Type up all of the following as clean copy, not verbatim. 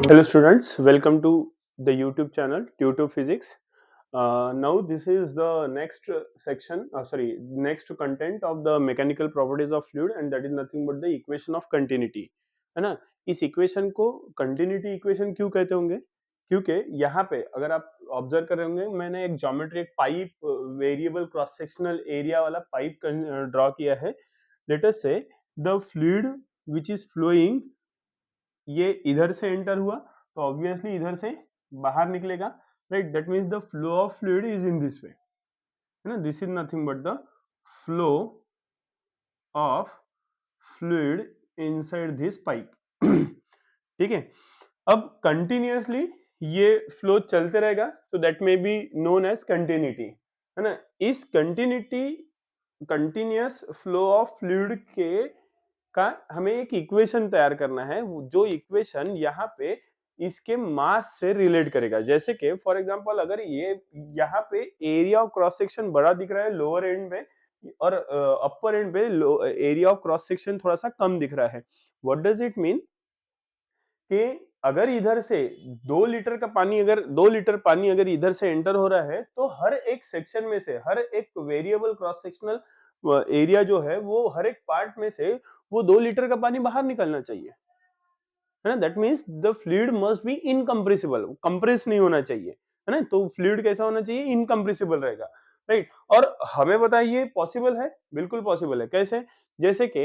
Hello students, welcome to the YouTube channel Tutor Physics. Now this is the next section, next content of the mechanical properties of fluid and that is nothing but the equation of continuity, है ना। इस equation को continuity equation क्यों कहते होंगे? क्योंकि यहाँ पे अगर आप ऑब्जर्व कर रहे होंगे, मैंने एक ज्योमेट्री, एक pipe, variable cross sectional area वाला पाइप ड्रॉ किया है। Let us say the fluid which is flowing, ये इधर से एंटर हुआ तो ऑब्वियसली इधर से बाहर निकलेगा, right. That means the flow of fluid is in this way, है ना। This is nothing but the flow of fluid inside this pipe. ठीक है। अब कंटिन्यूअसली ये फ्लो चलते रहेगा तो that may be known as continuity, है ना। इस कंटिन्यूअस फ्लो ऑफ फ्लूइड के का हमें एक इक्वेशन तैयार करना है, जो इक्वेशन यहाँ पे इसके मास से रिलेट करेगा। जैसे कि फॉर एग्जांपल अगर ये यहाँ पे एरिया ऑफ क्रॉस सेक्शन बड़ा दिख रहा है लोअर एंड में और अपर एंड पे एरिया ऑफ क्रॉस सेक्शन थोड़ा सा कम दिख रहा है, व्हाट डज इट मीन कि अगर इधर से 2 लीटर पानी अगर इधर से एंटर हो रहा है तो हर एक सेक्शन में से हर एक वेरिएबल क्रॉस सेक्शनल एरिया जो है वो हर एक पार्ट में से वो 2 लीटर का पानी बाहर निकलना चाहिए, है ना। That means the fluid must be incompressible, compress नहीं होना चाहिए, है ना। तो फ्लूइड कैसा होना चाहिए? इनकम्प्रेसिबल रहेगा, राइट। और हमें बताइए पॉसिबल है? बिल्कुल पॉसिबल है। कैसे? जैसे कि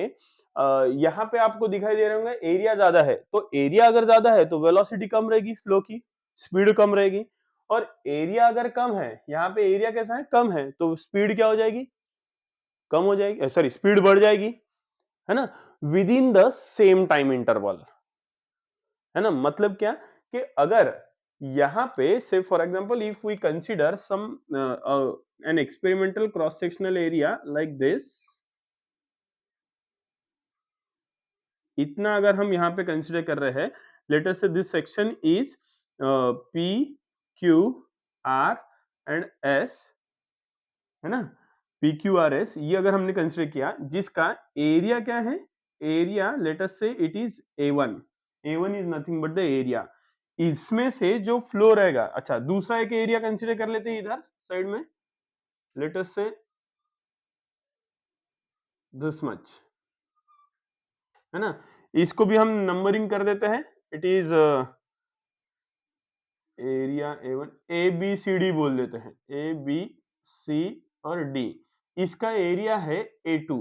यहाँ पे आपको दिखाई दे रहे होंगे एरिया ज्यादा है, तो एरिया अगर ज्यादा है तो वेलोसिटी कम रहेगी, फ्लो की स्पीड कम रहेगी। और एरिया अगर कम है, यहाँ पे एरिया कैसा है? कम है, तो स्पीड क्या हो जाएगी? कम हो जाएगी, सॉरी स्पीड बढ़ जाएगी, है ना, within the same time interval, है ना। मतलब क्या कि अगर यहाँ पे से for example if we consider some an experimental cross sectional area like this, इतना अगर हम यहाँ पे कंसीडर कर रहे हैं, लेट अस से this section is P Q R and S, है ना। पी क्यू आर एस ये अगर हमने कंसीडर किया, जिसका एरिया क्या है? एरिया लेट अस से it is A1, A1 is nothing but the area. इसमें से जो फ्लो रहेगा, अच्छा दूसरा एक एरिया कंसीडर कर लेते हैं इधर साइड में, लेट अस से दिस मच, है ना। इसको भी हम नंबरिंग कर देते हैं, it is area A1, A B C D बोल देते हैं, ए बी सी और डी। इसका एरिया है A2,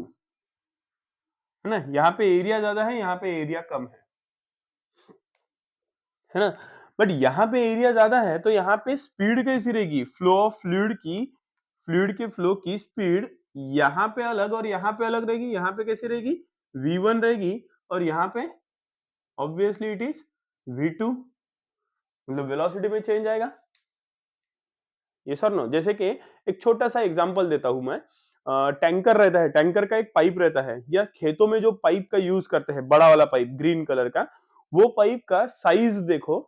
है ना। यहाँ पे एरिया ज्यादा है, यहाँ पे एरिया कम है ना। बट यहाँ पे एरिया ज्यादा है तो यहाँ पे स्पीड कैसी रहेगी? फ्लो ऑफ फ्लूइड के फ्लो की स्पीड यहाँ पे अलग और यहाँ पे अलग रहेगी। यहाँ पे कैसी रहेगी? V1 रहेगी और यहाँ पे ऑब्वियसली इट इज V2, मतलब वेलोसिटी में चेंज आएगा। ये सर नो, जैसे कि एक छोटा सा एग्जांपल देता हूं मैं। टैंकर रहता है, टैंकर का एक पाइप रहता है, या खेतों में जो पाइप का यूज करते हैं, बड़ा वाला पाइप ग्रीन कलर का, वो पाइप का साइज देखो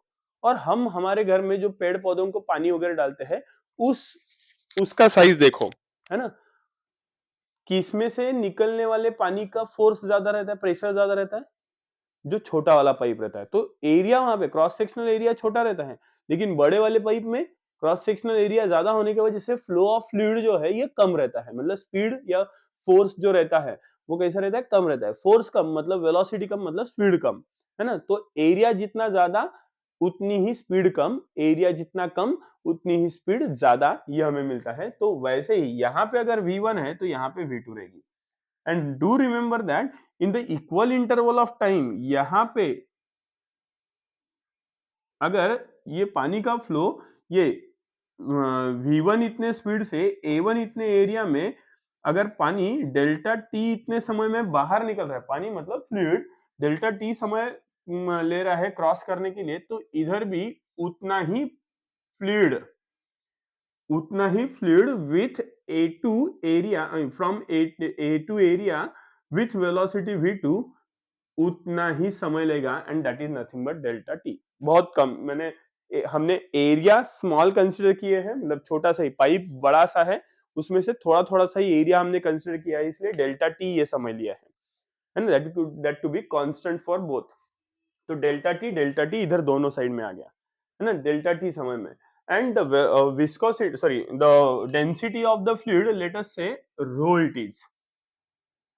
और हम हमारे घर में जो पेड़ पौधों को पानी वगैरह डालते हैं उस उसका साइज देखो, है ना। कि इसमें से निकलने वाले पानी का फोर्स ज्यादा रहता है, प्रेशर ज्यादा रहता है जो छोटा वाला पाइप रहता है। तो एरिया वहां पे क्रॉस सेक्शनल एरिया छोटा रहता है, लेकिन बड़े वाले पाइप में क्रॉस सेक्शनल एरिया ज्यादा होने की वजह से फ्लो ऑफ फ्लूइड जो है ये कम रहता है। मतलब स्पीड या फोर्स जो रहता है वो कैसा रहता है? कम रहता है। फोर्स कम मतलब वेलोसिटी कम मतलब स्पीड कम, है ना। तो एरिया जितना ज्यादा उतनी ही स्पीड कम, एरिया जितना कम उतनी ही स्पीड ज्यादा, ये हमें मिलता है। तो वैसे ही यहाँ पे अगर V1 है तो यहाँ पे V2 रहेगी। And do remember that in the equal interval of time, यहाँ पे अगर ये पानी का फ्लो ये V1 इतने स्पीड से A1 इतने एरिया में, अगर पानी डेल्टा टी इतने समय में बाहर निकल रहा है, पानी मतलब फ्लूइड डेल्टा टी समय ले रहा है क्रॉस करने के लिए, तो इधर भी उतना ही fluid with A2 area from A2 area with velocity V2 उतना ही समय लेगा, and that is nothing but delta T. बहुत कम हमने एरिया स्मॉल कंसीडर किए हैं, मतलब छोटा सा ही, पाइप बड़ा सा है उसमें से थोड़ा थोड़ा सा ही एरिया हमने कंसीडर किया है, इसलिए डेल्टा टी ये समझ लिया है ना। That to be constant for both. तो डेल्टा टी इधर दोनों साइड में आ गया, है ना, डेल्टा टी समय में। And viscosity, sorry, the density of the fluid, late us से रो इट इज,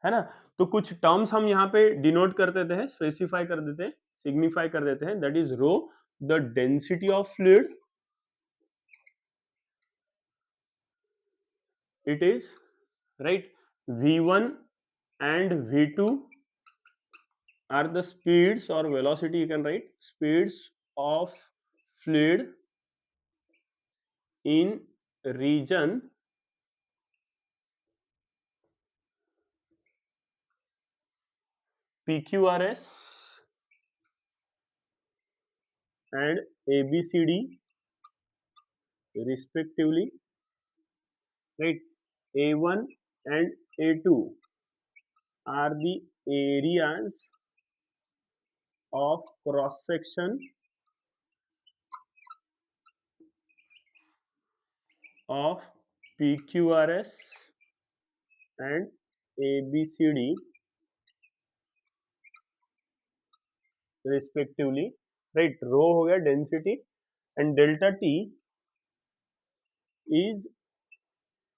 है ना। तो कुछ टर्म्स हम यहाँ पे डिनोट कर देते हैं, स्पेसिफाई कर देते हैं, सिग्निफाई कर देते हैं, that is rho, the density of fluid, it is right, v1 and v2 are the speeds or velocity, you can write speeds of fluid in region PQRS and ABCD respectively, right. A1 and A2 are the areas of cross section of PQRS and ABCD respectively, right. Rho हो गया density and delta T is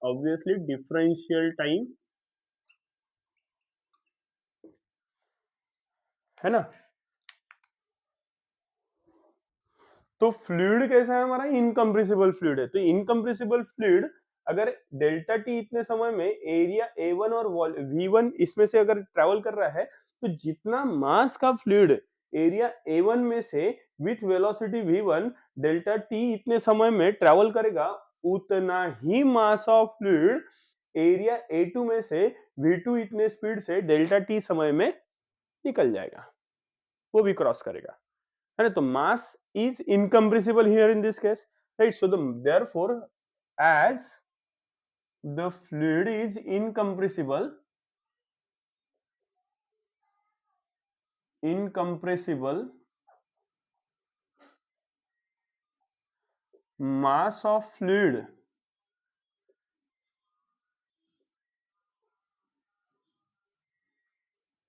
obviously differential time, है ना। तो fluid कैसा है हमारा, incompressible fluid है। तो इनकम्प्रेसिबल फ्लूइड अगर डेल्टा टी इतने समय में एरिया A1 और V1 इसमें से अगर ट्रेवल कर रहा है, तो जितना मास का फ्लूइड एरिया A1 में से with velocity V1 delta T इतने समय में ट्रेवल करेगा, उतना ही mass of fluid area A2 में से V2 इतने स्पीड से डेल्टा टी समय में निकल जाएगा, वो भी क्रॉस करेगा, है ना। तो मास is incompressible here in this case, right. So therefore as the fluid is incompressible, mass of fluid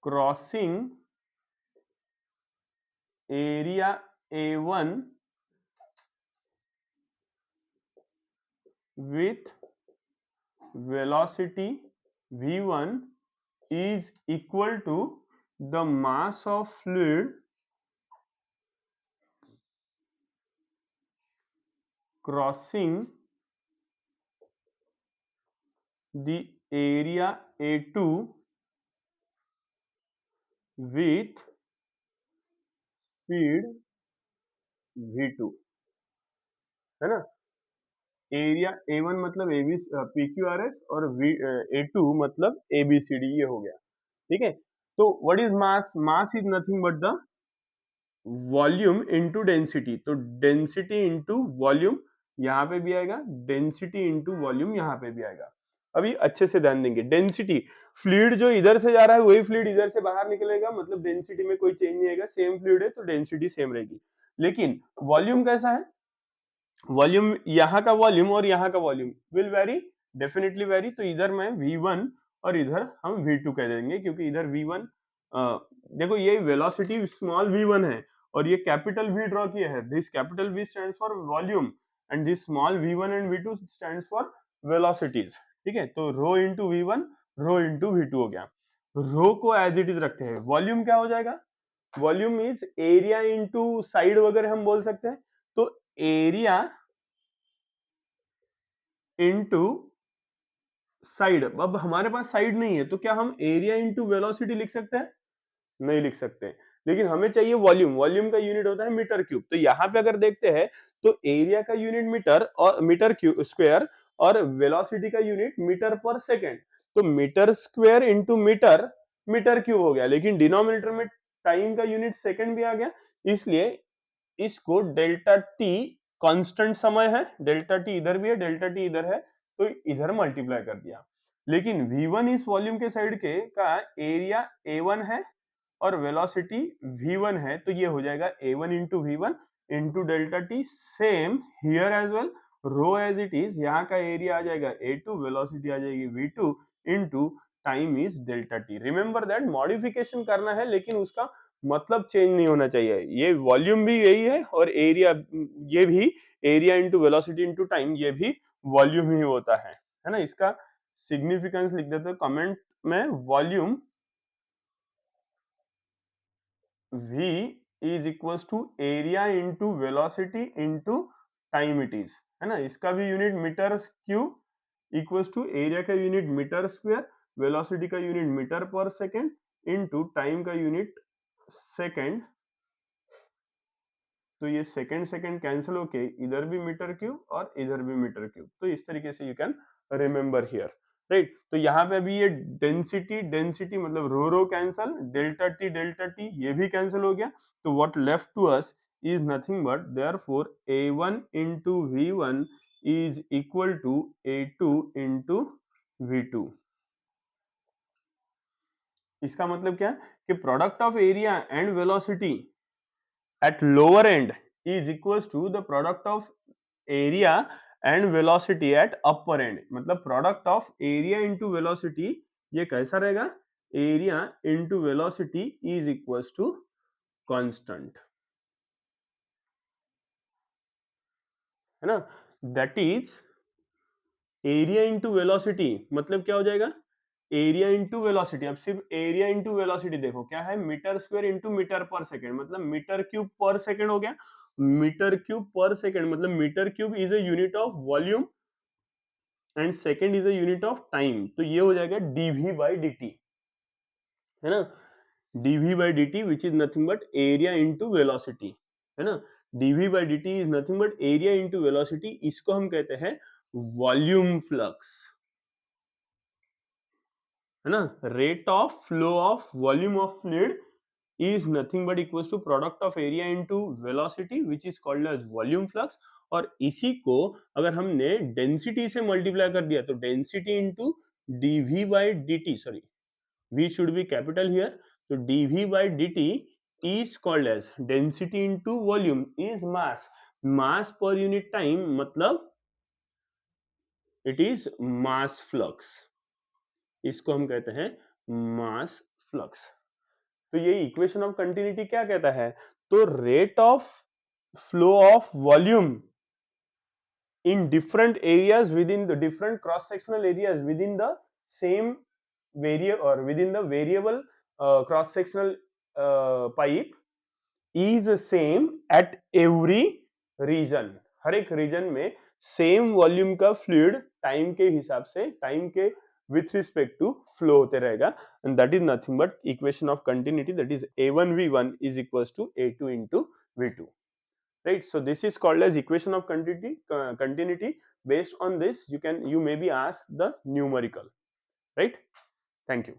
crossing area A1 with velocity V1 is equal to the mass of fluid crossing the area A2 with speed V2, है ना। Area A1 मतलब PQRS और A2 मतलब ABCD, ये हो गया, ठीक है। तो what is mass, mass is nothing but the volume into density. तो डेंसिटी इनटू वॉल्यूम यहाँ पे भी आएगा, डेंसिटी इनटू वॉल्यूम यहाँ पे भी आएगा। अभी अच्छे से ध्यान देंगे, डेंसिटी, फ्लूइड जो इधर से जा रहा है वही फ्लूइड इधर से बाहर निकलेगा, मतलब डेंसिटी में कोई चेंज नहीं आएगा, सेम फ्लूइड है तो डेंसिटी सेम रहेगी। लेकिन वॉल्यूम कैसा है, वॉल्यूम, यहाँ का वॉल्यूम और यहाँ का volume will very, definitely very. तो इधर मैं V1 और इधर हम V2 कह देंगे, क्योंकि इधर V1, देखो ये वेलोसिटी स्मॉल V1 है और ये कैपिटल V ड्रॉ किया है, this capital V stands for volume and this small V1 and V2 stands for velocities, ठीक है। तो rho into V1, rho into V2 हो गया। रो को एज इट इज रखते हैं, वॉल्यूम क्या हो जाएगा, volume is area into side वगैरह हम बोल सकते हैं। तो एरिया इंटू साइड, अब हमारे पास साइड नहीं है तो क्या हम एरिया इंटू वेलोसिटी लिख सकते हैं, नहीं लिख सकते, लेकिन हमें चाहिए वॉल्यूम, वॉल्यूम का यूनिट होता है मीटर क्यूब। तो यहाँ पे अगर देखते हैं तो एरिया का यूनिट मीटर और मीटर क्यूब स्क्वायर और वेलोसिटी का यूनिट मीटर पर सेकेंड। तो metre square into metre, metre cube हो गया, लेकिन डिनोमिनेटर में टाइम का यूनिट सेकेंड भी आ गया, इसलिए इसको डेल्टा टी कांस्टेंट समय है, डेल्टा टी इधर भी है, डेल्टा टी इधर है, तो इधर मल्टीप्लाई कर दिया। लेकिन V1 इस वॉल्यूम के साइड के का एरिया A1 है और वेलोसिटी V1 है, तो ये हो जाएगा A1 into V1 into delta T, same here as well, rho as it is, यहाँ का एरिया आ जाएगा A2, वेलोसिटी आ जाएगी V2 into time is delta T. Remember that modification करना है, लेकिन उसका मतलब चेंज नहीं होना चाहिए। ये वॉल्यूम भी यही है और एरिया, ये भी area into velocity into time, ये भी वॉल्यूम ही होता है ना। इसका सिग्निफिकेंस लिख देते हैं कमेंट में, volume V is equals to area into velocity into time it is, है ना। इसका भी unit metre cube equals to area का यूनिट मीटर स्क्वायर, वेलोसिटी का unit metre per second into time का यूनिट सेकेंड। तो ये सेकेंड सेकेंड कैंसिल होके इधर भी मीटर क्यूब और इधर भी मीटर क्यूब। तो इस तरीके से you can remember here, right. तो यहाँ पे अभी ये डेंसिटी डेंसिटी मतलब रो कैंसल, डेल्टा टी ये भी कैंसिल हो गया। तो what left to us is nothing but therefore A1 into V1 is equal to A2 into V2। इसका मतलब क्या है कि product of area and velocity at lower end is equals to the product of area and velocity at upper end। मतलब product of area into velocity ये कैसा रहेगा, area into velocity is equals to constant, है ना। that is area into velocity मतलब क्या हो जाएगा, एरिया इंटू वेलोसिटी। अब सिर्फ एरिया इंटू वेलोसिटी देखो क्या है, metre square into metre per second, मतलब मीटर क्यूब पर सेकेंड हो गया। मीटर क्यूब पर सेकेंड मतलब metre cube is a unit of volume and second is a unit of time. तो ये हो जाएगा डीवी बाई डी टी, है ना। DV by D T which is nothing but area into velocity, है ना। DV by D T is nothing but area into velocity. इसको हम कहते हैं वॉल्यूम फ्लक्स, है ना। Rate of flow of volume of fluid is nothing but equals to product of area into velocity which is called as volume flux. और इसी को अगर हमने डेंसिटी से मल्टीप्लाई कर दिया तो density into DV by dt, sorry v should be capital here, so dv by dt is called as density into volume is mass, mass per unit time मतलब it is mass flux, इसको हम कहते हैं mass flux। तो ये equation of continuity क्या कहता है, तो rate of flow of volume in different areas within the different cross sectional areas within the same variable or within the variable cross sectional pipe is same at every region। हर एक reason में same volume का fluid time के हिसाब से, time के with respect to flow होते रहेगा, and that is nothing but equation of continuity, that is A1 V1 is equals to A2 into V2, right। So this is called as equation of continuity। Based on this you may be asked the numerical, right। Thank you।